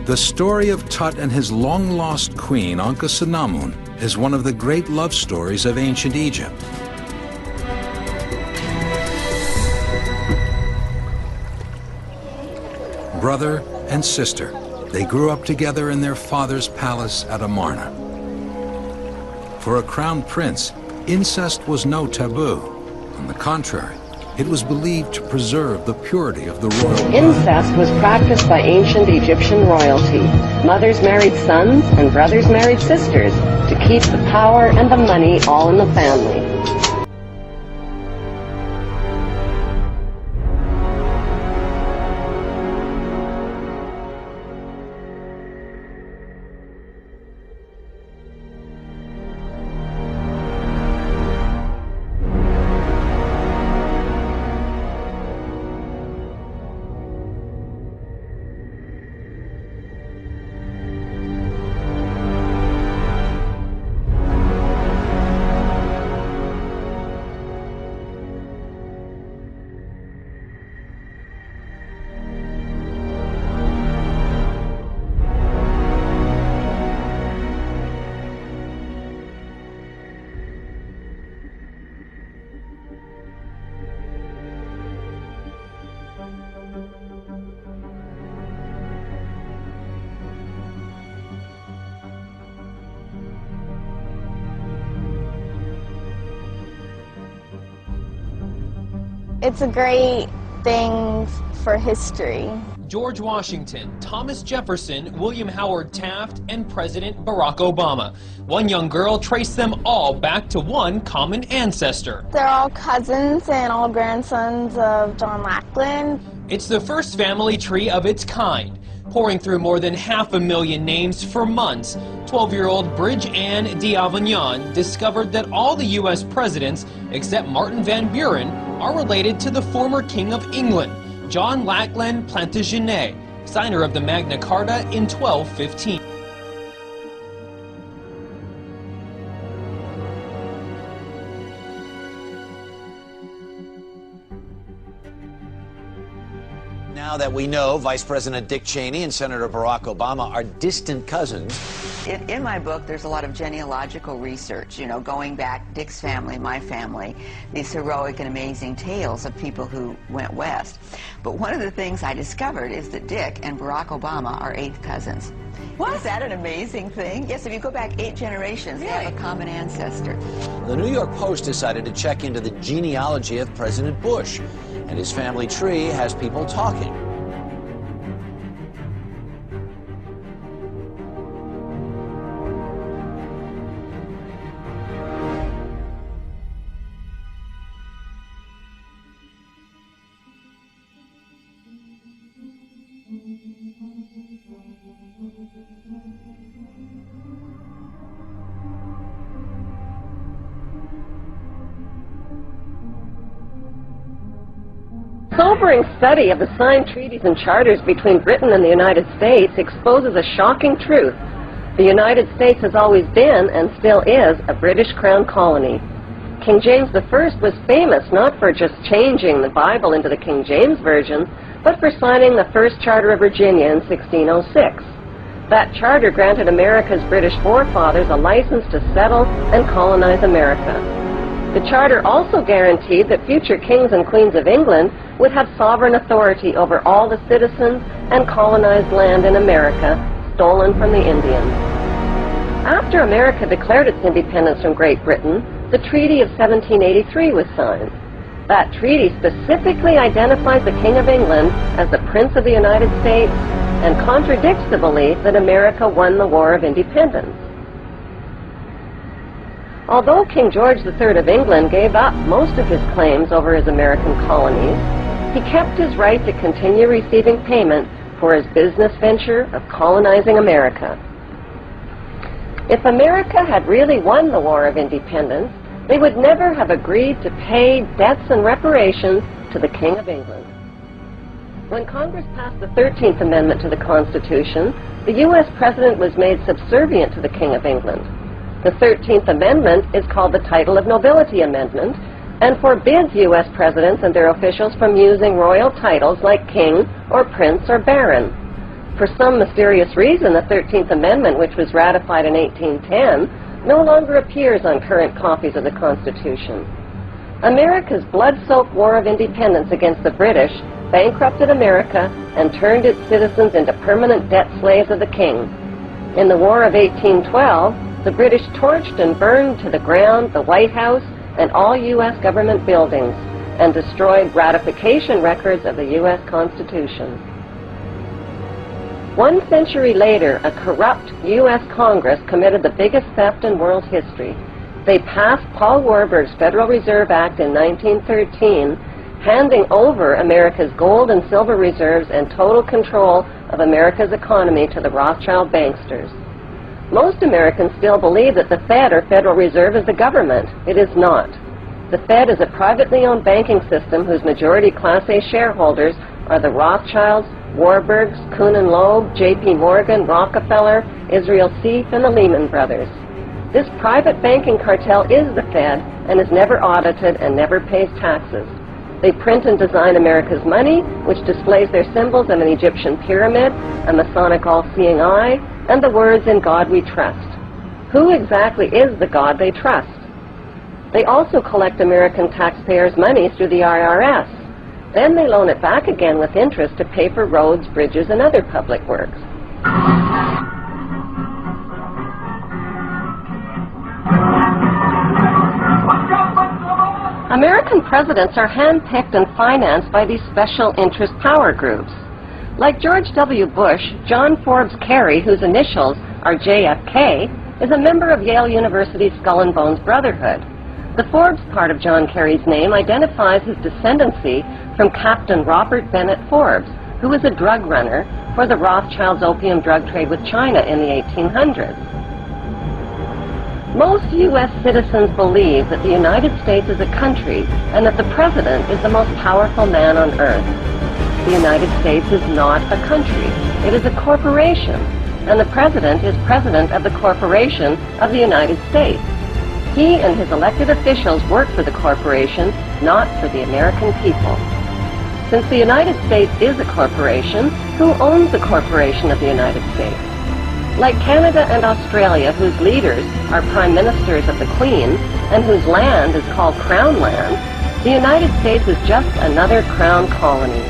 The story of Tut and his long-lost queen, Ankhesenamun, is one of the great love stories of ancient Egypt. Brother and sister, they grew up together in their father's palace at Amarna. For a crown prince, incest was no taboo. On the contrary, it was believed to preserve the purity of the royal blood. Incest was practiced by ancient Egyptian royalty. Mothers married sons and brothers married sisters to keep the power and the money all in the family. It's a great thing for history. George Washington, Thomas Jefferson, William Howard Taft, and President Barack Obama. One young girl traced them all back to one common ancestor. They're all cousins and all grandsons of John Lackland. It's the first family tree of its kind. Pouring through more than 500,000 names for months, 12-year-old Bridge Ann d'Avignon discovered that all the U.S. presidents, except Martin Van Buren, are related to the former King of England, John Lackland Plantagenet, signer of the Magna Carta in 1215. Now that we know Vice President Dick Cheney and Senator Barack Obama are distant cousins. In my book, there's a lot of genealogical research, you know, going back, Dick's family, my family, these heroic and amazing tales of people who went west. But one of the things I discovered is that Dick and Barack Obama are 8th cousins. What? Is that an amazing thing? Yes, if you go back 8 generations, they have a common ancestor. The New York Post decided to check into the genealogy of President Bush, and his family tree has people talking. Sobering study of the signed treaties and charters between Britain and the United States exposes a shocking truth. The United States has always been, and still is, a British Crown colony. King James I was famous not for just changing the Bible into the King James Version, but for signing the First Charter of Virginia in 1606. That charter granted America's British forefathers a license to settle and colonize America. The charter also guaranteed that future kings and queens of England would have sovereign authority over all the citizens and colonized land in America stolen from the Indians. After America declared its independence from Great Britain, the Treaty of 1783 was signed. That treaty specifically identifies the King of England as the Prince of the United States and contradicts the belief that America won the War of Independence. Although King George III of England gave up most of his claims over his American colonies, he kept his right to continue receiving payment for his business venture of colonizing America. If America had really won the War of Independence, they would never have agreed to pay debts and reparations to the King of England. When Congress passed the 13th Amendment to the Constitution, the U.S. President was made subservient to the King of England. The 13th Amendment is called the Title of Nobility Amendment and forbids U.S. presidents and their officials from using royal titles like king or prince or baron. For some mysterious reason, the 13th Amendment, which was ratified in 1810, no longer appears on current copies of the Constitution. America's blood-soaked war of independence against the British bankrupted America and turned its citizens into permanent debt slaves of the king. In the War of 1812, the British torched and burned to the ground the White House and all U.S. government buildings and destroyed ratification records of the U.S. Constitution. 1 century later, a corrupt U.S. Congress committed the biggest theft in world history. They passed Paul Warburg's Federal Reserve Act in 1913, handing over America's gold and silver reserves and total control of America's economy to the Rothschild banksters. Most Americans still believe that the Fed, or Federal Reserve, is the government. It is not. The Fed is a privately owned banking system whose majority Class A shareholders are the Rothschilds, Warburgs, Kuhn and Loeb, J.P. Morgan, Rockefeller, Israel Seif, and the Lehman Brothers. This private banking cartel is the Fed and is never audited and never pays taxes. They print and design America's money, which displays their symbols of an Egyptian pyramid, a Masonic all-seeing eye, and the words, "In God we trust." Who exactly is the God they trust? They also collect American taxpayers' money through the IRS. Then they loan it back again with interest to pay for roads, bridges, and other public works. American presidents are handpicked and financed by these special interest power groups. Like George W. Bush, John Forbes Kerry, whose initials are JFK, is a member of Yale University's Skull and Bones Brotherhood. The Forbes part of John Kerry's name identifies his descendancy from Captain Robert Bennett Forbes, who was a drug runner for the Rothschilds' opium drug trade with China in the 1800s. Most U.S. citizens believe that the United States is a country and that the President is the most powerful man on earth. The United States is not a country. It is a corporation, and the President is President of the Corporation of the United States. He and his elected officials work for the corporation, not for the American people. Since the United States is a corporation, who owns the corporation of the United States? Like Canada and Australia, whose leaders are prime ministers of the Queen and whose land is called Crown Land, the United States is just another crown colony.